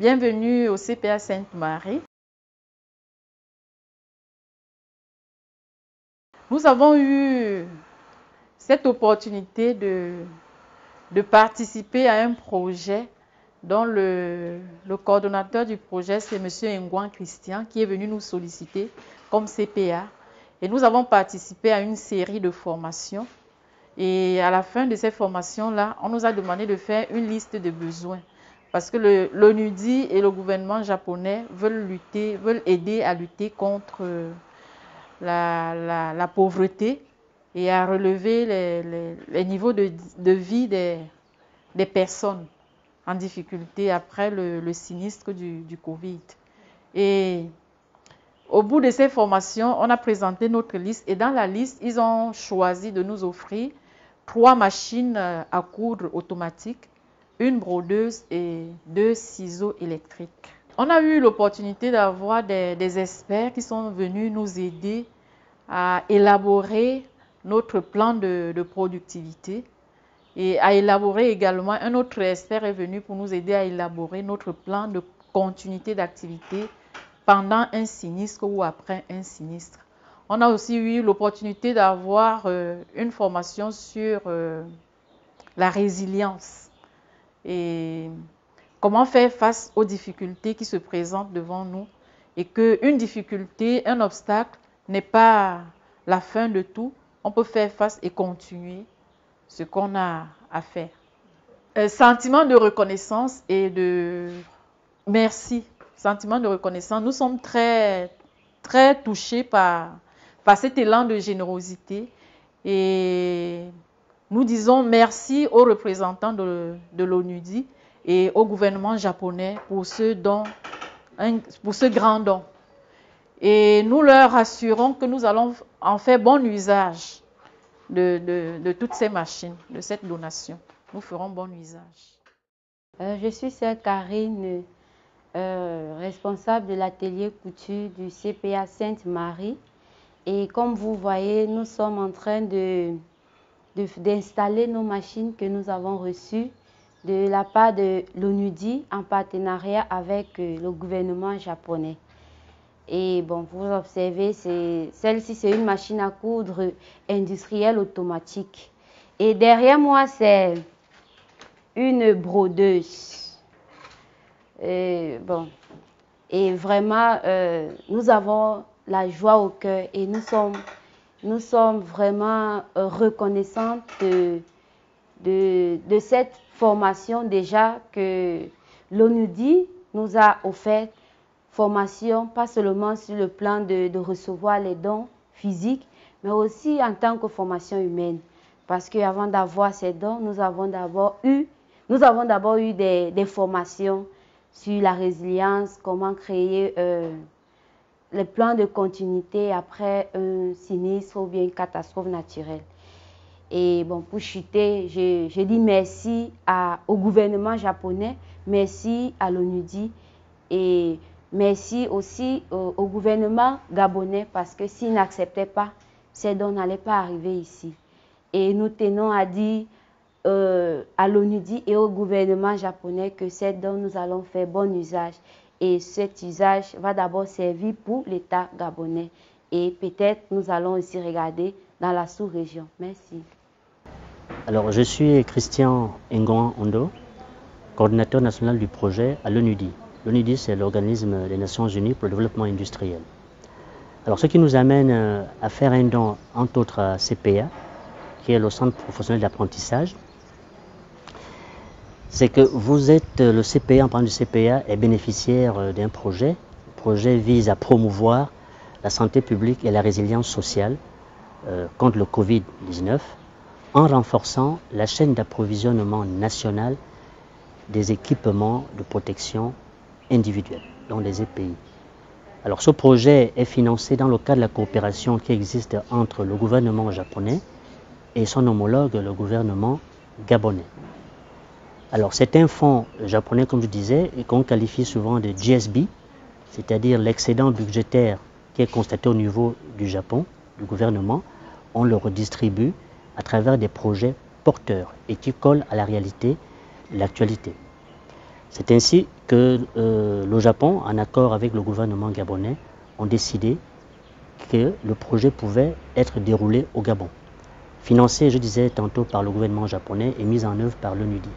Bienvenue au CPA Sainte-Marie. Nous avons eu cette opportunité de participer à un projet dont le coordonnateur du projet, c'est M. Ngouan Christian, qui est venu nous solliciter comme CPA. Et nous avons participé à une série de formations. Et à la fin de ces formations-là, on nous a demandé de faire une liste de besoins. Parce que l'ONUDI et le gouvernement japonais veulent aider à lutter contre la pauvreté et à relever les niveaux de vie des personnes en difficulté après le sinistre du Covid. Et au bout de ces formations, on a présenté notre liste et dans la liste, ils ont choisi de nous offrir 3 machines à coudre automatiques, une brodeuse et 2 ciseaux électriques. On a eu l'opportunité d'avoir des experts qui sont venus nous aider à élaborer notre plan de productivité et à élaborer également, un autre expert est venu pour nous aider à élaborer notre plan de continuité d'activité pendant un sinistre ou après un sinistre. On a aussi eu l'opportunité d'avoir une formation sur la résilience et comment faire face aux difficultés qui se présentent devant nous et qu'une difficulté, un obstacle n'est pas la fin de tout. On peut faire face et continuer ce qu'on a à faire. Sentiment de reconnaissance et de merci. Sentiment de reconnaissance. Nous sommes très touchés par cet élan de générosité et nous disons merci aux représentants de l'ONUDI et au gouvernement japonais pour ce grand don. Et nous leur assurons que nous allons en faire bon usage de toutes ces machines, de cette donation. Nous ferons bon usage. Je suis sœur Karine, responsable de l'atelier couture du CPA Sainte-Marie. Et comme vous voyez, nous sommes en train d'installer nos machines que nous avons reçues de la part de l'ONUDI en partenariat avec le gouvernement japonais. Et bon, vous observez, celle-ci c'est une machine à coudre industrielle automatique. Et derrière moi, c'est une brodeuse. Et vraiment, nous avons la joie au cœur et nous sommes vraiment reconnaissantes de cette formation déjà que l'ONUDI nous a offerte. Formation, pas seulement sur le plan de recevoir les dons physiques, mais aussi en tant que formation humaine. Parce qu'avant d'avoir ces dons, nous avons d'abord eu des formations sur la résilience, comment créer les plans de continuité après un sinistre ou bien une catastrophe naturelle. Et bon, pour chuter, je dis merci au gouvernement japonais, merci à l'ONUDI et merci aussi au gouvernement gabonais parce que s'ils n'acceptaient pas, ces dons n'allaient pas arriver ici. Et nous tenons à dire à l'ONUDI et au gouvernement japonais que ces dons, nous allons faire bon usage. Et cet usage va d'abord servir pour l'État gabonais. Et peut-être nous allons aussi regarder dans la sous-région. Merci. Alors, je suis Christian Ngouan Ondo, coordinateur national du projet à l'ONUDI. L'ONUDI, c'est l'organisme des Nations Unies pour le développement industriel. Alors, ce qui nous amène à faire un don, entre autres à CPA, qui est le Centre professionnel d'apprentissage, c'est que vous êtes, le CPA, en parlant du CPA, est bénéficiaire d'un projet. Le projet vise à promouvoir la santé publique et la résilience sociale contre le Covid-19 en renforçant la chaîne d'approvisionnement nationale des équipements de protection individuelle, donc les EPI. Alors ce projet est financé dans le cadre de la coopération qui existe entre le gouvernement japonais et son homologue, le gouvernement gabonais. Alors c'est un fonds japonais, comme je disais, et qu'on qualifie souvent de GSB, c'est-à-dire l'excédent budgétaire qui est constaté au niveau du Japon, du gouvernement, on le redistribue à travers des projets porteurs et qui collent à la réalité de l'actualité. C'est ainsi que le Japon, en accord avec le gouvernement gabonais, ont décidé que le projet pouvait être déroulé au Gabon. Financé, je disais tantôt, par le gouvernement japonais et mis en œuvre par l'ONUDI.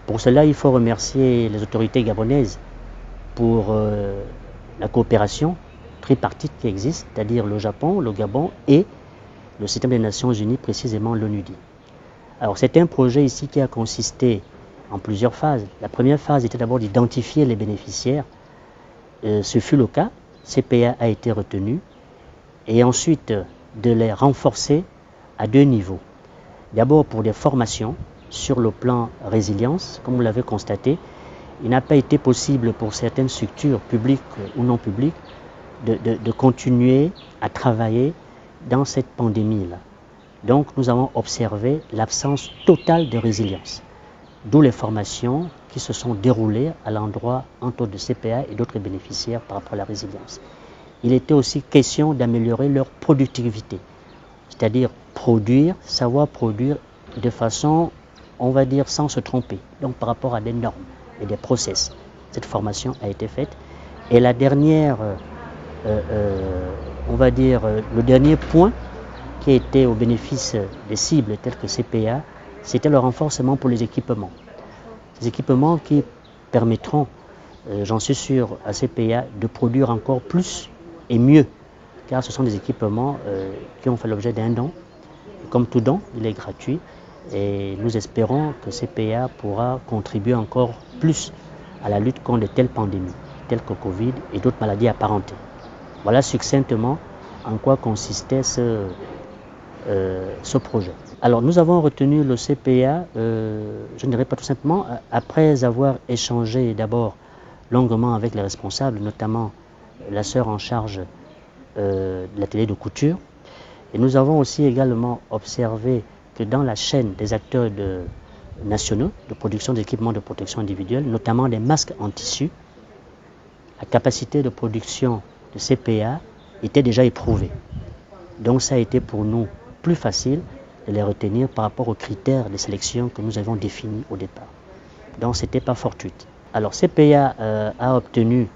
Pour cela, il faut remercier les autorités gabonaises pour la coopération tripartite qui existe, c'est-à-dire le Japon, le Gabon et le système des Nations Unies, précisément l'ONUDI. Alors c'est un projet ici qui a consisté en plusieurs phases. La première phase était d'abord d'identifier les bénéficiaires. Ce fut le cas, CPA a été retenu, et ensuite de les renforcer à deux niveaux. D'abord pour des formations sur le plan résilience, comme vous l'avez constaté, il n'a pas été possible pour certaines structures publiques ou non publiques de continuer à travailler dans cette pandémie-là. Donc nous avons observé l'absence totale de résilience, d'où les formations qui se sont déroulées à l'endroit entre autres de CPA et d'autres bénéficiaires par rapport à la résilience. Il était aussi question d'améliorer leur productivité, c'est-à-dire produire, savoir produire de façon, on va dire, sans se tromper, donc par rapport à des normes et des process. Cette formation a été faite. Et la dernière, on va dire, le dernier point qui était au bénéfice des cibles telles que CPA, c'était le renforcement pour les équipements. Des équipements qui permettront, j'en suis sûr, à CPA de produire encore plus et mieux, car ce sont des équipements qui ont fait l'objet d'un don. Comme tout don, il est gratuit et nous espérons que CPA pourra contribuer encore plus à la lutte contre de telles pandémies, telles que Covid et d'autres maladies apparentées. Voilà succinctement en quoi consistait ce projet. Alors nous avons retenu le CPA, je ne dirais pas tout simplement, après avoir échangé d'abord longuement avec les responsables, notamment la sœur en charge de l'atelier de couture. Et nous avons aussi également observé que dans la chaîne des acteurs nationaux de production d'équipements de protection individuelle, notamment des masques en tissu, la capacité de production de CPA était déjà éprouvée. Donc ça a été pour nous plus facile de les retenir par rapport aux critères de sélection que nous avions définis au départ. Donc ce n'était pas fortuite. Alors CPA a obtenu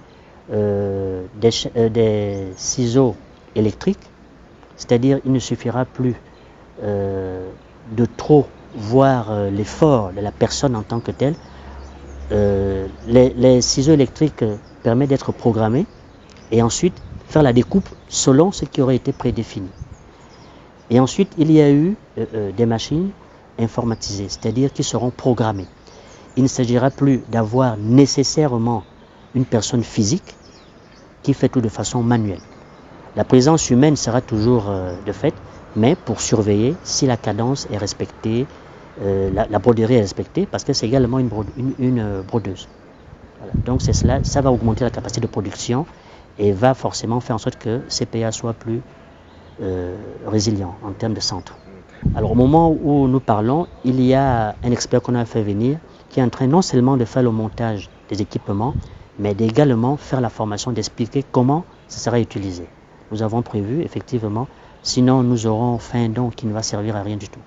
des ciseaux électriques, c'est-à-dire il ne suffira plus de trop voir l'effort de la personne en tant que telle. Les ciseaux électriques permettent d'être programmés et ensuite faire la découpe selon ce qui aurait été prédéfini. Et ensuite, il y a eu des machines informatisées, c'est-à-dire qui seront programmées. Il ne s'agira plus d'avoir nécessairement une personne physique qui fait tout de façon manuelle. La présence humaine sera toujours de fait, mais pour surveiller si la cadence est respectée, la broderie est respectée, parce que c'est également une brodeuse. Voilà. Donc c'est cela, ça va augmenter la capacité de production et va forcément faire en sorte que CPA soit plus résilient en termes de centre. Alors au moment où nous parlons, il y a un expert qu'on a fait venir qui est en train non seulement de faire le montage des équipements, mais d'également faire la formation, d'expliquer comment ça sera utilisé. Nous avons prévu effectivement, sinon nous aurons fait un don qui ne va servir à rien du tout.